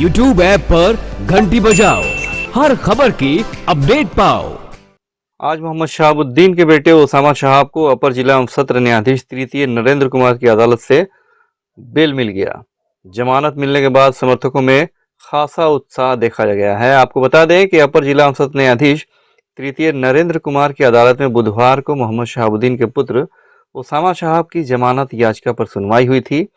YouTube app पर घंटी बजाओ, हर खबर की अपडेट पाओ। आज मोहम्मद शहाबुद्दीन के बेटे ओसामा शहाब को अपर जिला सत्र न्यायाधीश तृतीय नरेंद्र कुमार की अदालत से बेल मिल गया। जमानत मिलने के बाद समर्थकों में खासा उत्साह देखा गया है। आपको बता दें कि अपर जिला सत्र न्यायाधीश तृतीय नरेंद्र कुमार की अदालत में बुधवार को मोहम्मद शहाबुद्दीन के पुत्र ओसामा शहाब की जमानत याचिका पर सुनवाई हुई थी।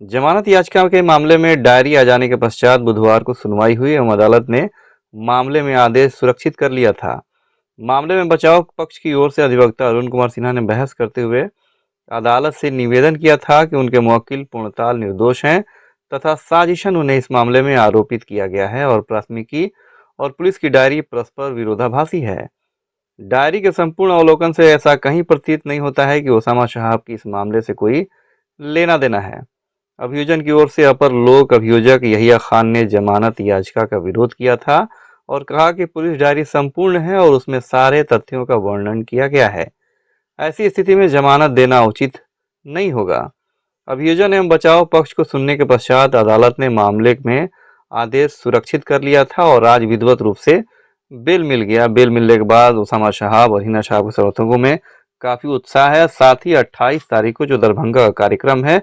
जमानत याचिका के मामले में डायरी आ जाने के पश्चात बुधवार को सुनवाई हुई एवं अदालत ने मामले में आदेश सुरक्षित कर लिया था। मामले में बचाव पक्ष की ओर से अधिवक्ता अरुण कुमार सिन्हा ने बहस करते हुए अदालत से निवेदन किया था कि उनके मुवक्किल पूर्णतः निर्दोष हैं तथा साजिशन उन्हें इस मामले में आरोपित किया गया है और प्राथमिकी और पुलिस की डायरी परस्पर विरोधाभासी है। डायरी के संपूर्ण अवलोकन से ऐसा कहीं प्रतीत नहीं होता है कि ओसामा शहाब की इस मामले से कोई लेना देना है। अभियोजन की ओर से अपर लोक अभियोजक यहिया खान ने जमानत याचिका का विरोध किया था और कहा कि पुलिस डायरी संपूर्ण है और उसमें सारे तथ्यों का वर्णन किया गया है। ऐसी स्थिति में जमानत देना उचित नहीं होगा। अभियोजन एवं बचाव पक्ष को सुनने के पश्चात अदालत ने मामले में आदेश सुरक्षित कर लिया था और आज विधिवत रूप से बेल मिल गया। बेल मिलने के बाद ओसामा शहाब और हिना शहाब के समर्थकों में काफी उत्साह है। साथ ही 28 तारीख को जो दरभंगा का कार्यक्रम है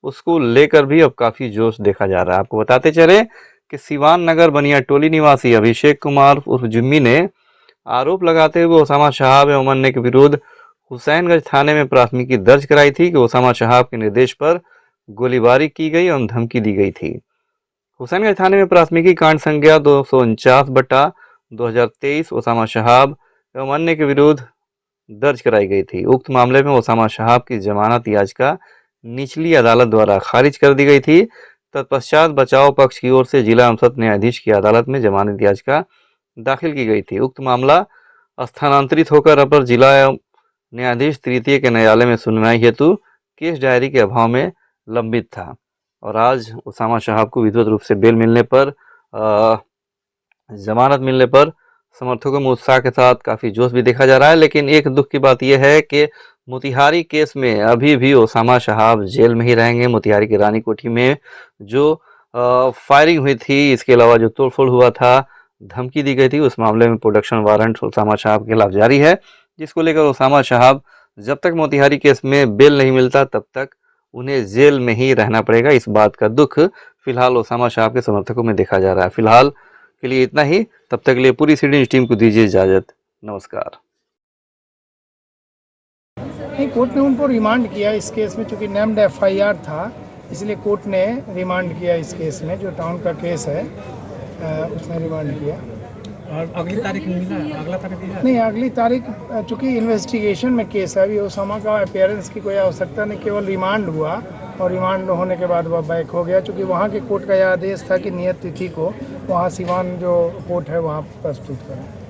उसको लेकर भी अब काफी जोश देखा जा रहा है। आपको बताते चले कि सिवान नगर बनियाटोली निवासी अभिषेक कुमार उर्फ जुम्मी ने आरोप लगाते हुए ओसामा शहाब एवं अन्य के विरुद्ध हुसैनगंज थाने में प्राथमिकी दर्ज कराई थी कि ओसामा शहाब के निर्देश पर गोलीबारी की गई एवं धमकी दी गई थी। हुसैनगंज थाने में प्राथमिकी कांड संज्ञा 249/2023 ओसामा शहाब एवं अन्य के विरुद्ध दर्ज कराई गई थी। उक्त मामले में ओसामा शहाब की जमानत याचिका निचली अदालत द्वारा खारिज कर दी गई थी। तत्पश्चात बचाव पक्ष की ओर से जिला सत्र न्यायाधीश की अदालत में जमानत याचिका दाखिल की गई थी। उक्त मामला स्थानांतरित होकर अपर जिला न्यायाधीश तृतीय के न्यायालय में सुनवाई हेतु केस डायरी के अभाव में लंबित था और आज ओसामा शहाब को विधिवत रूप से बेल मिलने पर जमानत मिलने पर समर्थकों में उत्साह के साथ काफी जोश भी देखा जा रहा है। लेकिन एक दुख की बात यह है कि मोतिहारी केस में अभी भी ओसामा शहाब जेल में ही रहेंगे। मोतिहारी की रानी कोठी में जो फायरिंग हुई थी, इसके अलावा जो तोड़फोड़ हुआ था, धमकी दी गई थी, उस मामले में प्रोडक्शन वारंट ओसामा शहाब के खिलाफ जारी है, जिसको लेकर ओसामा शहाब जब तक मोतिहारी केस में बेल नहीं मिलता तब तक उन्हें जेल में ही रहना पड़ेगा। इस बात का दुख फिलहाल ओसामा शहाब के समर्थकों में देखा जा रहा है। फिलहाल के लिए इतना ही। तब तक के लिए पूरी सी न्यूज़ टीम को दीजिए इजाजत। नमस्कार। नहीं, कोर्ट ने उनको रिमांड किया इस केस में, चूंकि नेम्ड एफआईआर था, इसलिए कोर्ट ने रिमांड किया इस केस में। जो टाउन का केस है उसने रिमांड किया। और अगली तारीख मिला, अगला तारीख नहीं, अगली तारीख चूंकि इन्वेस्टिगेशन में केस है, अभी ओसामा का अपीयरेंस की कोई आवश्यकता नहीं, केवल रिमांड हुआ और रिमांड होने के बाद वह बैक हो गया। चूंकि वहाँ के कोर्ट का यह आदेश था कि नियत तिथि को वहाँ सिवान जो कोर्ट है वहाँ प्रस्तुत करें।